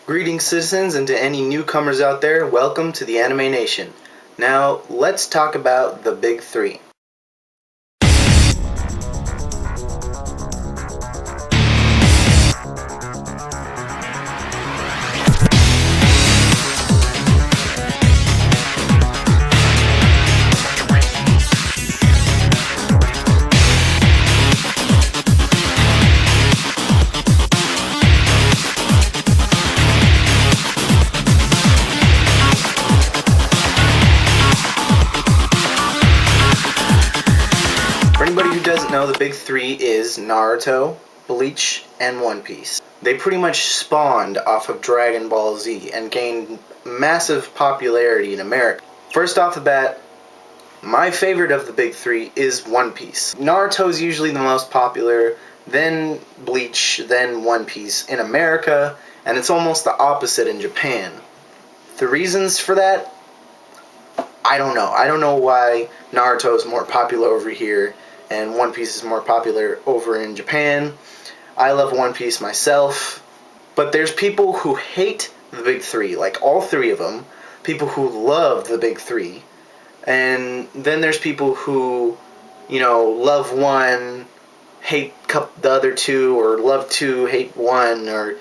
Greetings, citizens, and to any newcomers out there, welcome to the Anime Nation. Now, let's talk about the big three. For anybody who doesn't know, the big three is Naruto, Bleach, and One Piece. They pretty much spawned off of Dragon Ball Z and gained massive popularity in America. First off the bat, my favorite of the big three is One Piece. Naruto is usually the most popular, then Bleach, then One Piece in America, and it's almost the opposite in Japan. The reasons for that? I don't know. I don't know why Naruto is more popular over here and One Piece is more popular over in Japan. I love One Piece myself, but there's people who hate the big three, like all three of them, people who love the big three, and then there's people who, love one, hate the other two, or love two, hate one, or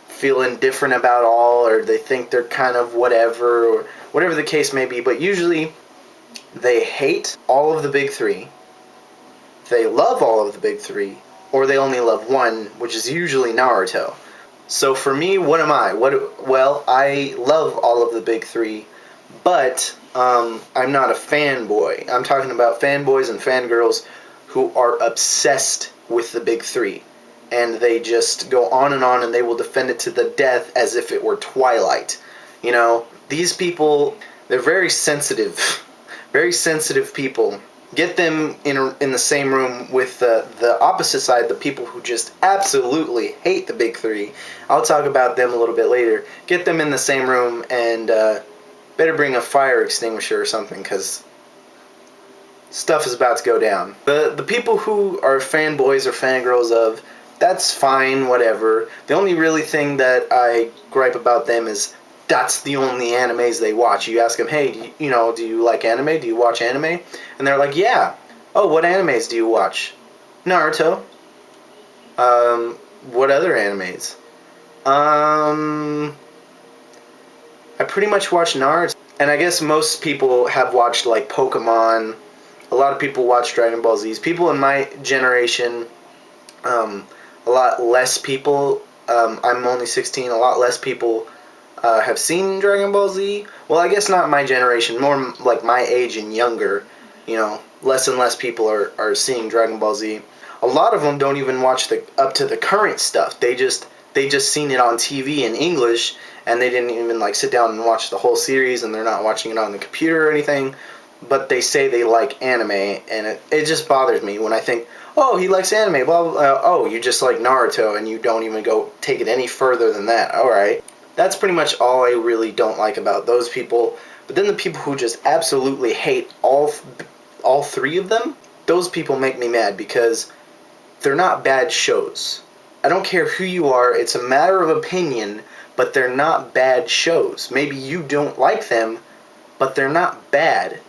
feel indifferent about all, or they think they're kind of whatever, or whatever the case may be. But usually they hate all of the big three, they love all of the big three, or they only love one, which is usually Naruto. So for me, what am I? Well, I love all of the big three, but I'm not a fanboy. I'm talking about fanboys and fangirls who are obsessed with the big three, and they just go on, and they will defend it to the death as if it were Twilight. These people, they're very sensitive people. Get them in the same room with the opposite side, the people who just absolutely hate the big three. I'll talk about them a little bit later. Get them in the same room and better bring a fire extinguisher or something, because stuff is about to go down. The people who are fanboys or fangirls of, that's fine, whatever. The only really thing that I gripe about them is that's the only animes they watch. You ask them, hey, do you like anime? Do you watch anime? And they're like, yeah. Oh, what animes do you watch? Naruto. What other animes? I pretty much watch Naruto. And I guess most people have watched, like, Pokemon. A lot of people watch Dragon Ball Z. People in my generation, a lot less people, I'm only 16, a lot less people have seen Dragon Ball Z. Well, I guess not my generation, more like my age and younger. Less and less people are seeing Dragon Ball Z. A lot of them don't even watch up to the current stuff. They just seen it on TV in English, and they didn't even sit down and watch the whole series, and they're not watching it on the computer or anything. But they say they like anime, and it just bothers me when I think, oh, he likes anime, blah, blah, blah. Oh, you just like Naruto, and you don't even go take it any further than that. Alright. That's pretty much all I really don't like about those people. But then the people who just absolutely hate all three of them, those people make me mad, because they're not bad shows. I don't care who you are, it's a matter of opinion, but they're not bad shows. Maybe you don't like them, but they're not bad.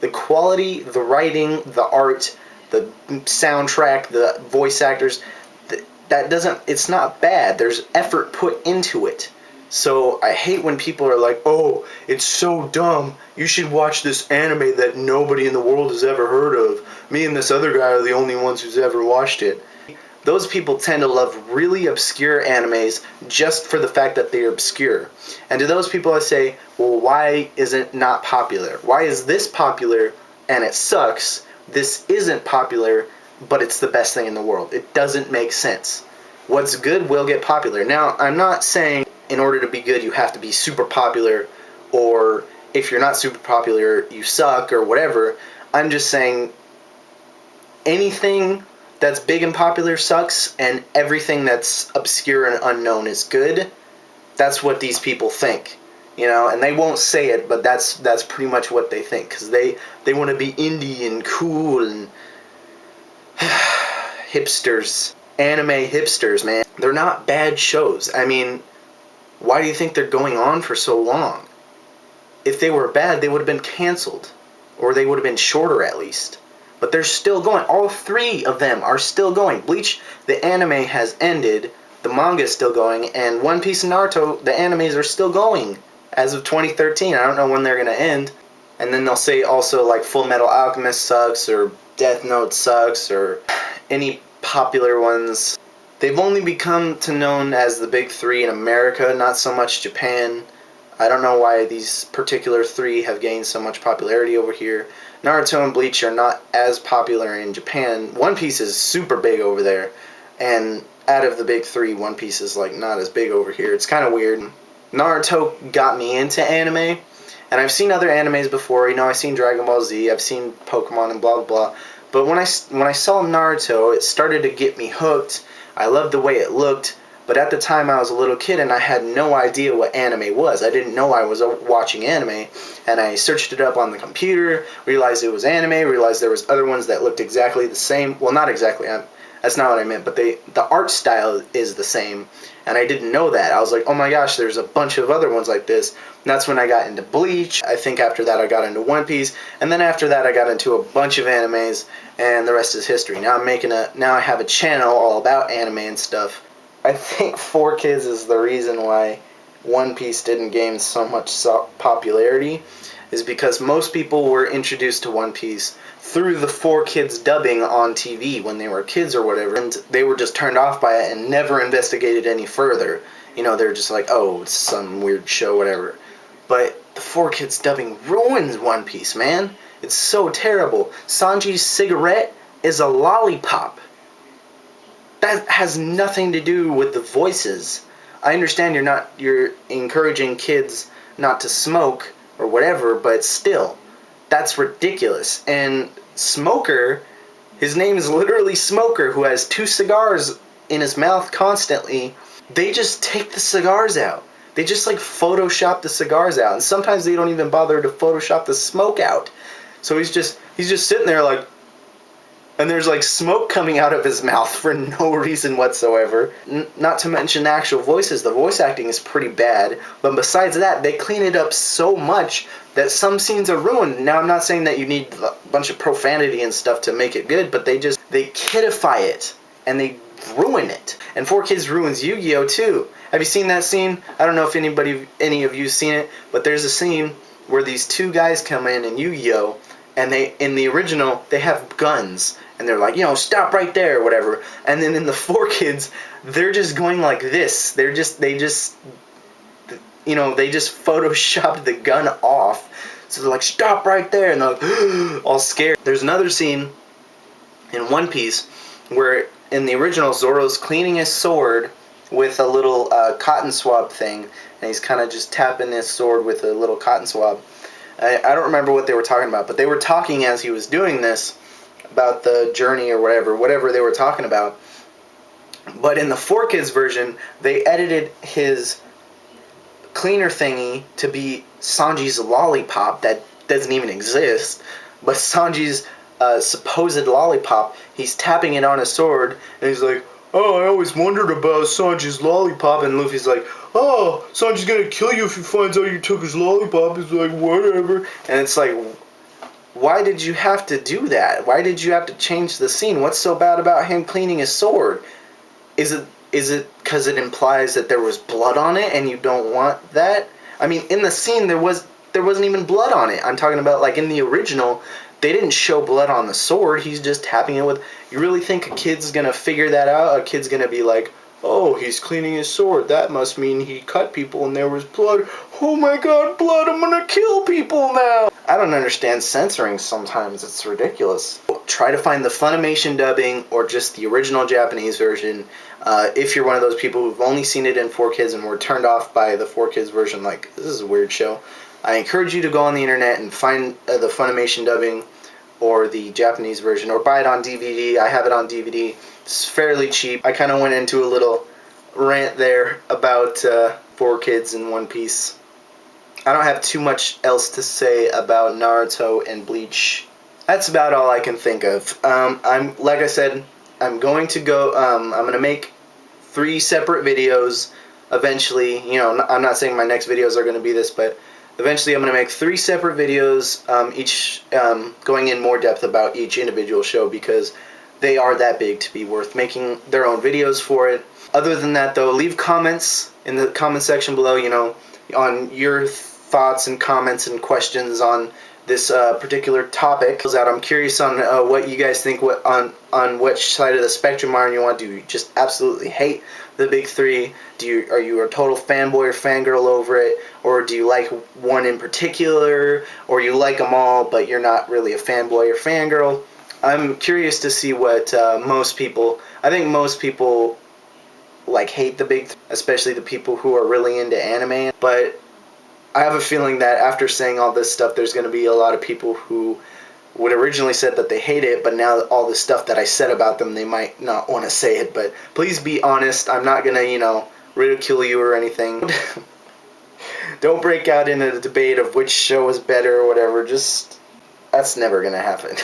The quality, the writing, the art, the soundtrack, the voice actors, it's not bad. There's effort put into it. So I hate when people are like, oh, it's so dumb, you should watch this anime that nobody in the world has ever heard of. Me and this other guy are the only ones who's ever watched it. Those people tend to love really obscure animes just for the fact that they're obscure. And to those people I say, well, why is it not popular? Why is this popular and it sucks? This isn't popular, but it's the best thing in the world. It doesn't make sense. What's good will get popular. Now, I'm not saying in order to be good you have to be super popular, or if you're not super popular you suck, or whatever. I'm just saying anything that's big and popular sucks, and everything that's obscure and unknown is good. That's what these people think, and they won't say it, but that's pretty much what they think, because they want to be indie and cool and hipsters. Anime hipsters, man. They're not bad shows. I mean, Why do you think they're going on for so long? If they were bad, they would have been canceled. Or they would have been shorter at least. But they're still going. All three of them are still going. Bleach, the anime has ended. The manga is still going. And One Piece and Naruto, the animes are still going. As of 2013. I don't know when they're going to end. And then they'll say also like Full Metal Alchemist sucks. Or Death Note sucks. Or any popular ones. They've only become to known as the big three in America. Not so much Japan. I don't know why these particular three have gained so much popularity over here. Naruto and Bleach are not as popular in Japan. One Piece is super big over there. And out of the big three, One Piece is like not as big over here. It's kind of weird. Naruto got me into anime. And I've seen other animes before. You know, I've seen Dragon Ball Z. I've seen Pokemon and blah, blah, blah. But when I saw Naruto, it started to get me hooked. I loved the way it looked. But at the time I was a little kid and I had no idea what anime was. I didn't know I was watching anime. And I searched it up on the computer, realized it was anime, realized there was other ones that looked exactly the same. Well, not exactly. That's not what I meant. But the art style is the same. And I didn't know that. I was like, oh my gosh, there's a bunch of other ones like this. And that's when I got into Bleach. I think after that I got into One Piece. And then after that I got into a bunch of animes. And the rest is history. Now I have a channel all about anime and stuff. I think 4Kids is the reason why One Piece didn't gain so much popularity, is because most people were introduced to One Piece through the 4Kids dubbing on TV when they were kids or whatever, and they were just turned off by it and never investigated any further. You know, they're just like, oh, it's some weird show, whatever. But the 4Kids dubbing ruins One Piece, man. It's so terrible. Sanji's cigarette is a lollipop. That has nothing to do with the voices. I understand you're encouraging kids not to smoke or whatever, but still, that's ridiculous. And Smoker, his name is literally Smoker, who has 2 cigars in his mouth constantly. They just take the cigars out. They just like Photoshop the cigars out, and sometimes they don't even bother to Photoshop the smoke out. So he's just sitting there like, and there's like smoke coming out of his mouth for no reason whatsoever. Not to mention the actual voices. The voice acting is pretty bad. But besides that, they clean it up so much that some scenes are ruined. Now, I'm not saying that you need a bunch of profanity and stuff to make it good, but they kidify it. And they ruin it. And 4Kids ruins Yu-Gi-Oh! Too. Have you seen that scene? I don't know if any of you seen it, but there's a scene where these 2 guys come in Yu-Gi-Oh! And in the original, they have guns. And they're like, you know, stop right there or whatever. And then in the 4Kids, they're just going like this. They just photoshopped the gun off. So they're like, stop right there. And they're like, all scared. There's another scene in One Piece where in the original, Zoro's cleaning his sword with a little cotton swab thing. And he's kind of just tapping his sword with a little cotton swab. I don't remember what they were talking about, but they were talking as he was doing this about the journey or whatever they were talking about. But in the 4Kids version, they edited his cleaner thingy to be Sanji's lollipop that doesn't even exist. But Sanji's supposed lollipop, he's tapping it on his sword, and he's like, oh, I always wondered about Sanji's lollipop. And Luffy's like, oh, Sanji's gonna kill you if he finds out you took his lollipop. He's like, whatever. And it's like, why did you have to do that? Why did you have to change the scene? What's so bad about him cleaning his sword? Is it because it implies that there was blood on it and you don't want that? I mean, in the scene there wasn't even blood on it. I'm talking about like in the original, they didn't show blood on the sword. He's just tapping it with. You really think a kid's gonna figure that out? A kid's gonna be like, oh, he's cleaning his sword. That must mean he cut people and there was blood. Oh my god, blood, I'm gonna kill people now. I don't understand censoring sometimes. It's ridiculous. Try to find the Funimation dubbing or just the original Japanese version. If you're one of those people who've only seen it in 4Kids and were turned off by the 4Kids version, like, this is a weird show, I encourage you to go on the internet and find the Funimation dubbing or the Japanese version, or buy it on DVD. I have it on DVD. It's fairly cheap. I kind of went into a little rant there about 4Kids and One Piece. I don't have too much else to say about Naruto and Bleach. That's about all I can think of. Like I said, I'm going to make 3 separate videos eventually, you know, I'm not saying my next videos are going to be this, but eventually I'm going to make 3 separate videos, each going in more depth about each individual show, because they are that big to be worth making their own videos for it. Other than that, though, leave comments in the comment section below, you know, on your thoughts and comments and questions on this particular topic. I'm curious on what you guys think, on which side of the spectrum are you on. Do you just absolutely hate the big 3? Are you a total fanboy or fangirl over it, or do you like one in particular, or you like them all but you're not really a fanboy or fangirl? I'm curious to see what most people. I think most people like hate the big 3, especially the people who are really into anime. But I have a feeling that after saying all this stuff, there's going to be a lot of people who would originally said that they hate it, but now all the stuff that I said about them, they might not want to say it. But please be honest. I'm not going to, you know, ridicule you or anything. Don't break out in a debate of which show is better or whatever. Just, that's never going to happen.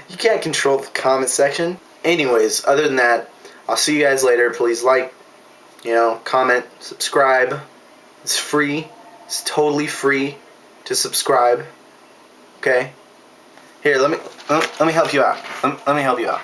You can't control the comment section. Anyways, other than that, I'll see you guys later. Please like, you know, comment, subscribe. It's free. It's totally free to subscribe. Okay? Here, let me help you out. Let me help you out.